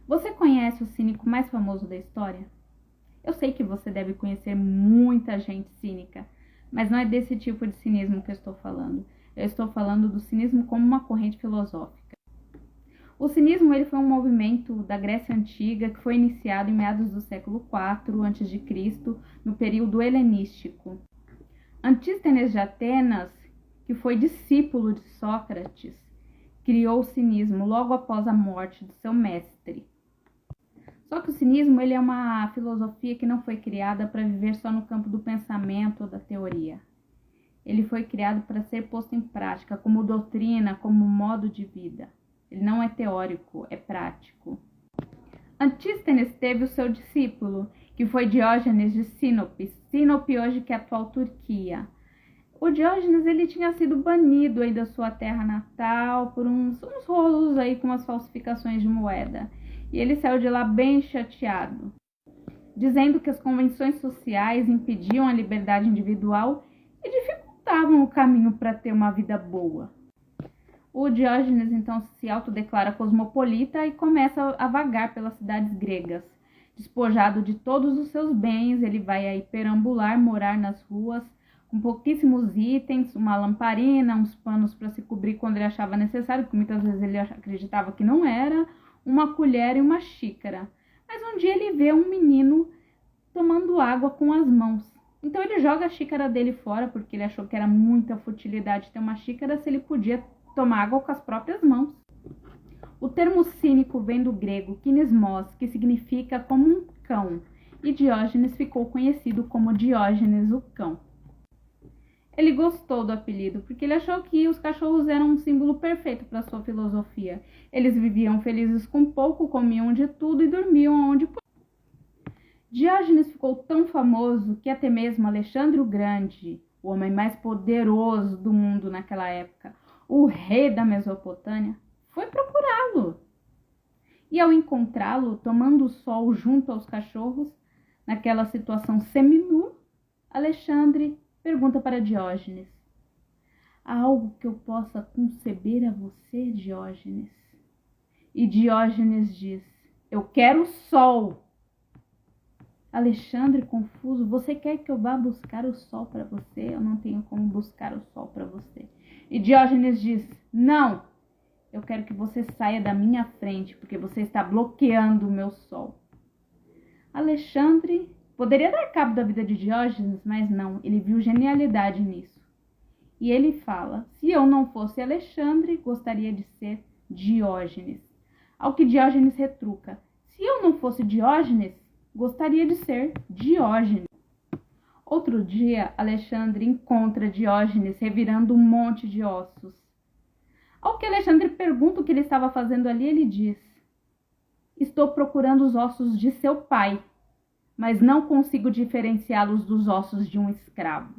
Você conhece o cínico mais famoso da história? Eu sei que você deve conhecer muita gente cínica, mas não é desse tipo de cinismo que eu estou falando. Eu estou falando do cinismo como uma corrente filosófica. O cinismo ele foi um movimento da Grécia Antiga que foi iniciado em meados do século IV a.C., no período helenístico. Antístenes de Atenas, que foi discípulo de Sócrates, criou o cinismo logo após a morte de seu mestre. Só que o cinismo ele é uma filosofia que não foi criada para viver só no campo do pensamento ou da teoria. Ele foi criado para ser posto em prática como doutrina, como modo de vida. Ele não é teórico, é prático. Antístenes teve o seu discípulo, que foi Diógenes de Sinope. Sinope hoje que é a atual Turquia. O Diógenes ele tinha sido banido aí da sua terra natal por uns rolos aí com as falsificações de moeda. E ele saiu de lá bem chateado, dizendo que as convenções sociais impediam a liberdade individual e dificultavam o caminho para ter uma vida boa. O Diógenes então se autodeclara cosmopolita e começa a vagar pelas cidades gregas. Despojado de todos os seus bens, ele vai aí perambular, morar nas ruas, com pouquíssimos itens, uma lamparina, uns panos para se cobrir quando ele achava necessário, porque muitas vezes ele acreditava que não era, uma colher e uma xícara. Mas um dia ele vê um menino tomando água com as mãos. Então ele joga a xícara dele fora, porque ele achou que era muita futilidade ter uma xícara se ele podia tomar água com as próprias mãos. O termo cínico vem do grego kinismos, que significa como um cão, e Diógenes ficou conhecido como Diógenes o cão. Ele gostou do apelido, porque ele achou que os cachorros eram um símbolo perfeito para sua filosofia. Eles viviam felizes com pouco, comiam de tudo e dormiam onde podiam. Diógenes ficou tão famoso que até mesmo Alexandre o Grande, o homem mais poderoso do mundo naquela época, o rei da Mesopotâmia, foi procurá-lo. E ao encontrá-lo, tomando sol junto aos cachorros, naquela situação seminu, Alexandre pergunta para Diógenes: há algo que eu possa conceber a você, Diógenes? E Diógenes diz: eu quero sol. Alexandre, confuso: você quer que eu vá buscar o sol para você? Eu não tenho como buscar o sol para você. E Diógenes diz: não, eu quero que você saia da minha frente, porque você está bloqueando o meu sol. Alexandre poderia dar cabo da vida de Diógenes, mas não, ele viu genialidade nisso. E ele fala: se eu não fosse Alexandre, gostaria de ser Diógenes. Ao que Diógenes retruca: se eu não fosse Diógenes, gostaria de ser Diógenes. Outro dia, Alexandre encontra Diógenes revirando um monte de ossos. Ao que Alexandre pergunta o que ele estava fazendo ali, ele diz: estou procurando os ossos de seu pai, mas não consigo diferenciá-los dos ossos de um escravo.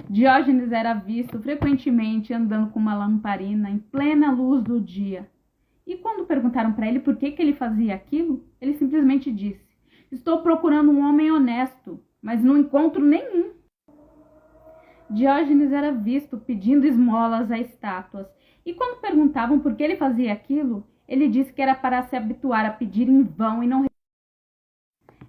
Diógenes era visto frequentemente andando com uma lamparina em plena luz do dia. E quando perguntaram para ele por que ele fazia aquilo, ele simplesmente disse: estou procurando um homem honesto, mas não encontro nenhum. Diógenes era visto pedindo esmolas a estátuas. E quando perguntavam por que ele fazia aquilo, ele disse que era para se habituar a pedir em vão e não.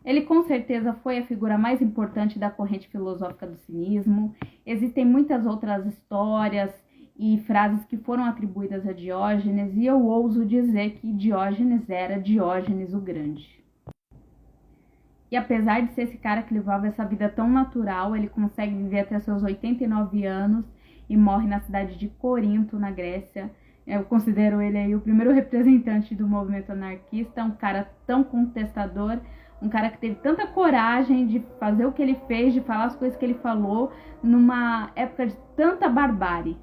Ele com certeza foi a figura mais importante da corrente filosófica do cinismo. Existem muitas outras histórias e frases que foram atribuídas a Diógenes, e eu ouso dizer que Diógenes era Diógenes o Grande. E apesar de ser esse cara que levava essa vida tão natural, ele consegue viver até seus 89 anos e morre na cidade de Corinto, na Grécia. Eu considero ele aí o primeiro representante do movimento anarquista, um cara tão contestador, um cara que teve tanta coragem de fazer o que ele fez, de falar as coisas que ele falou, numa época de tanta barbárie.